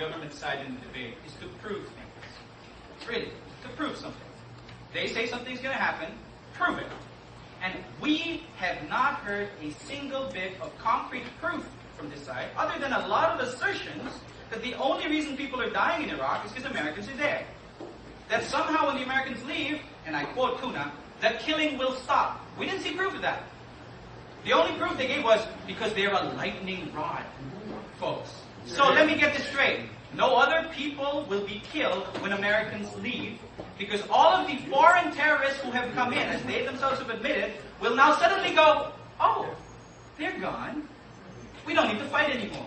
government side in the debate is to prove things. Really, to prove something. They say something's going to happen, prove it. And we have not heard a single bit of concrete proof from this side, other than a lot of assertions that the only reason people are dying in Iraq is because Americans are there. That somehow when the Americans leave, and I quote Kuna, the killing will stop. We didn't see proof of that. The only proof they gave was because they're a lightning rod, folks. So let me get this straight. No other people will be killed when Americans leave, because all of the foreign terrorists who have come in, as they themselves have admitted, will now suddenly go, oh, they're gone. We don't need to fight anymore.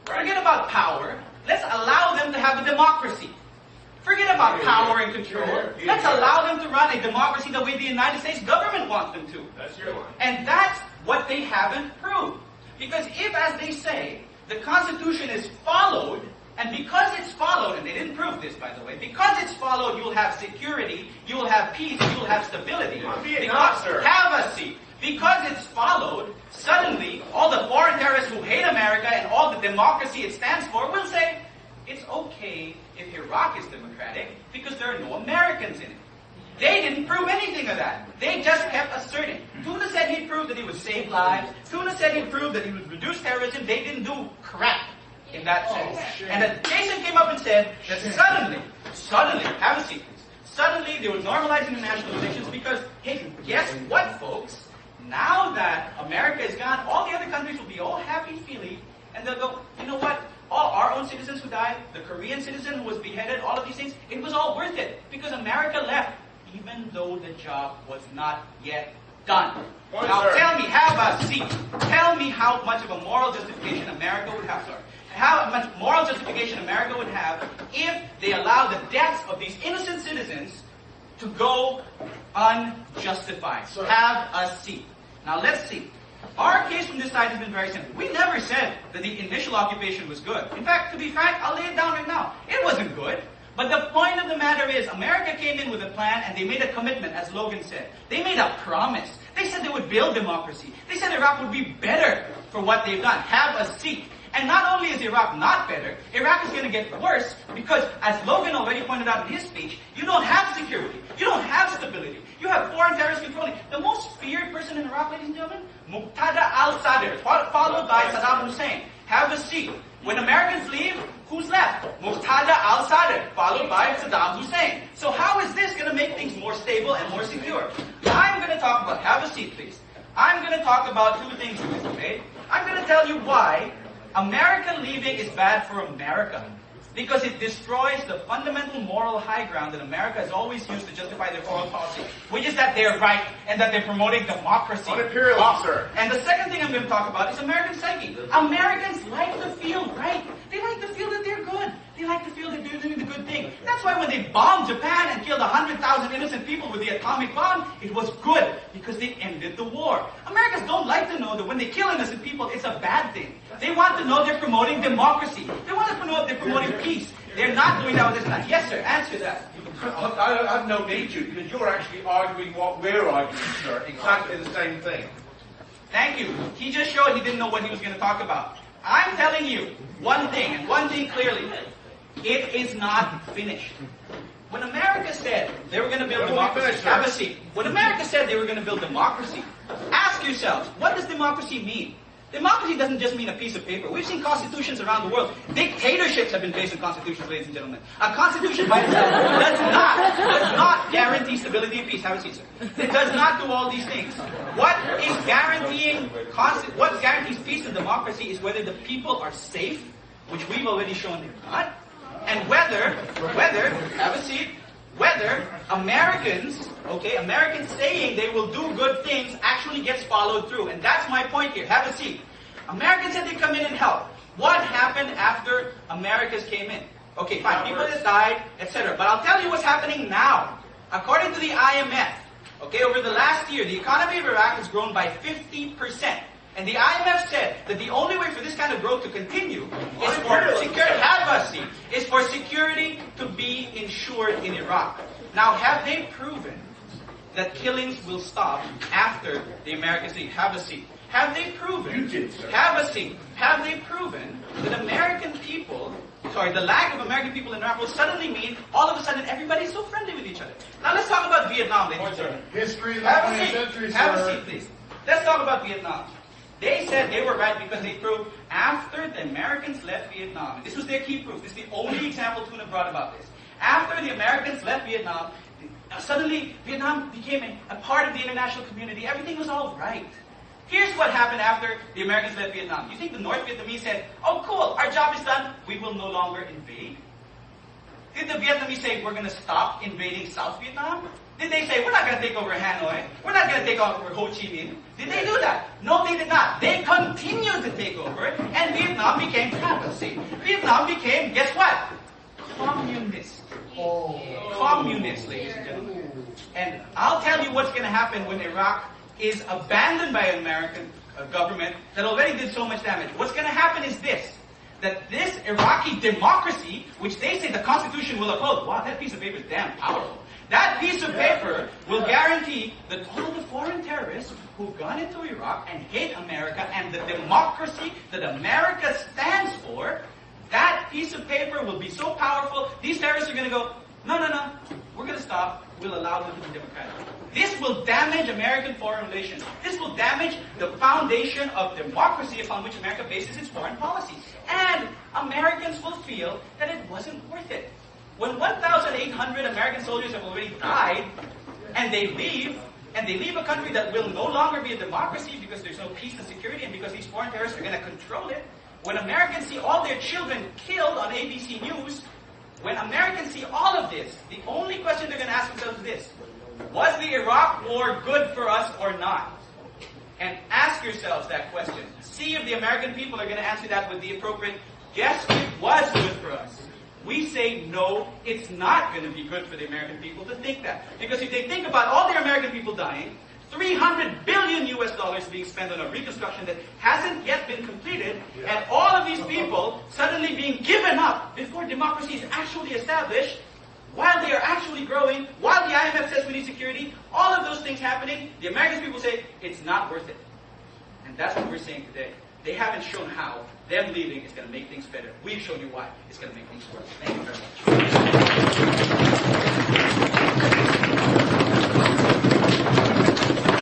Forget about power. Let's allow them to have a democracy. Forget about power and control. Let's allow them to run a democracy the way the United States government wants them to. That's your line. And that's what they haven't proved. Because if, as they say, the Constitution is followed, and because it's followed, and they didn't prove this, by the way, because it's followed, you will have security, you will have peace, you will have stability. Have a seat. Because it's followed, suddenly, all the foreign terrorists who hate America and all the democracy it stands for will say, it's okay if Iraq is democratic because there are no Americans in it. They didn't prove anything of that. They just kept asserting. Tuna said he proved that he would save lives. Tuna said he proved that he would reduce terrorism. They didn't do crap in that sense. And then Jason came up and said that suddenly, have a seat please, suddenly they were normalizing international relations because, hey, guess what, folks? Now that America is gone, all the other countries will be all happy-feely, and they'll go, you know what? All our own citizens who died, the Korean citizen who was beheaded, all of these things, it was all worth it because America left, even though the job was not yet done. Now tell me, have a seat. Tell me how much of a moral justification America would have, how much moral justification America would have if they allow the deaths of these innocent citizens to go unjustified. Have a seat. Now let's see. Our case from this side has been very simple. We never said that the initial occupation was good. In fact, to be frank, I'll lay it down right now. It wasn't good. But the point of the matter is, America came in with a plan and they made a commitment, as Logan said. They made a promise. They said they would build democracy. They said Iraq would be better for what they've done. Have a seat. And not only is Iraq not better, Iraq is going to get worse because, as Logan already pointed out in his speech, you don't have security. You don't have stability. You have foreign terrorists controlling. The most feared person in Iraq, ladies and gentlemen, Muqtada al-Sadr, followed by Saddam Hussein. Have a seat. When Americans leave, who's left? Muqtada al-Sadr, followed by Saddam Hussein. So how is this going to make things more stable and more secure? I'm going to talk about, have a seat please. I'm going to talk about two things in this debate. I'm going to tell you why America leaving is bad for America. Because it destroys the fundamental moral high ground that America has always used to justify their foreign policy, which is that they're right and that they're promoting democracy. On imperialism, sir. And the second thing I'm going to talk about is American psyche. Americans like to feel right. They like to feel that they're good. They like to feel that they're doing the good thing. That's why when they bombed Japan and killed 100,000 innocent people with the atomic bomb, it was good because they ended the war. Americans don't like to know that when they kill innocent people, it's a bad thing. They want to know they're promoting democracy. They want to know they're promoting peace. They're not doing that with this plan. Yes, sir. Answer that. I have no need to, because you're actually arguing what we're arguing, sir. Exactly the same thing. Thank you. He just showed he didn't know what he was going to talk about. I'm telling you one thing, and one thing clearly. It is not finished. When America said they were going to build democracy, have a seat. When America said they were going to build democracy, ask yourselves, what does democracy mean? Democracy doesn't just mean a piece of paper. We've seen constitutions around the world. Dictatorships have been based on constitutions, ladies and gentlemen. A constitution by itself does not guarantee stability and peace. Have a seat, sir. It does not do all these things. What guarantees peace and democracy is whether the people are safe, which we've already shown they're not, and whether, have a seat, whether Americans saying they will do good things actually gets followed through. And that's my point here. Have a seat. Americans said they'd come in and help. What happened after Americans came in? Okay, fine. People that died, etc. But I'll tell you what's happening now. According to the IMF, over the last year, the economy of Iraq has grown by 50%. And the IMF said that the only way for this kind of growth to continue is for security to be ensured in Iraq. Now, have they proven that killings will stop after the Americans leave? Have a seat. Have they proven? You did, sir. Have a seat. Have they proven that American people, the lack of American people in Iraq will suddenly mean all of a sudden everybody's so friendly with each other? Now let's talk about Vietnam, ladies and gentlemen. History of the Have a 20th seat. century, Have a sir. seat, please. Let's talk about Vietnam. They said they were right because they proved after the Americans left Vietnam, and this was their key proof, this is the only example Tuna brought about this. After the Americans left Vietnam, suddenly Vietnam became a part of the international community. Everything was all right. Here's what happened after the Americans left Vietnam. You think the North Vietnamese said, oh cool, our job is done, we will no longer invade? Did the Vietnamese say, we're going to stop invading South Vietnam? Did they say, we're not going to take over Hanoi, we're not going to take over Ho Chi Minh? Did they do that? No, they did not. They continued to take over, and Vietnam became, Vietnam became, guess what? Communist. Communist, ladies and gentlemen. And I'll tell you what's going to happen when Iraq is abandoned by an American government that already did so much damage. What's going to happen is this, that this Iraqi democracy, which they say the Constitution will uphold, wow, that piece of paper is damn powerful. That piece of paper will guarantee that all the foreign terrorists who've gone into Iraq and hate America and the democracy that America stands for, that piece of paper will be so powerful, these terrorists are going to go, no, we're going to stop, we'll allow them to be democratic. This will damage American foreign relations. This will damage the foundation of democracy upon which America bases its foreign policy. And Americans will feel that it wasn't worth it. When 1,800 American soldiers have already died, and they leave a country that will no longer be a democracy because there's no peace and security and because these foreign terrorists are going to control it, when Americans see all their children killed on ABC News, when Americans see all of this, the only question they're going to ask themselves is this: was the Iraq War good for us or not? And ask yourselves that question. See if the American people are going to answer that with the appropriate, yes, it was good for us. We say, no, it's not going to be good for the American people to think that. Because if they think about all the American people dying, $300 billion US being spent on a reconstruction that hasn't yet been completed, and all of these people suddenly being given up before democracy is actually established, while they are actually growing, while the IMF says we need security, all of those things happening, the American people say, it's not worth it. And that's what we're saying today. They haven't shown how them leaving is going to make things better. We've shown you why it's going to make things worse. Thank you very much.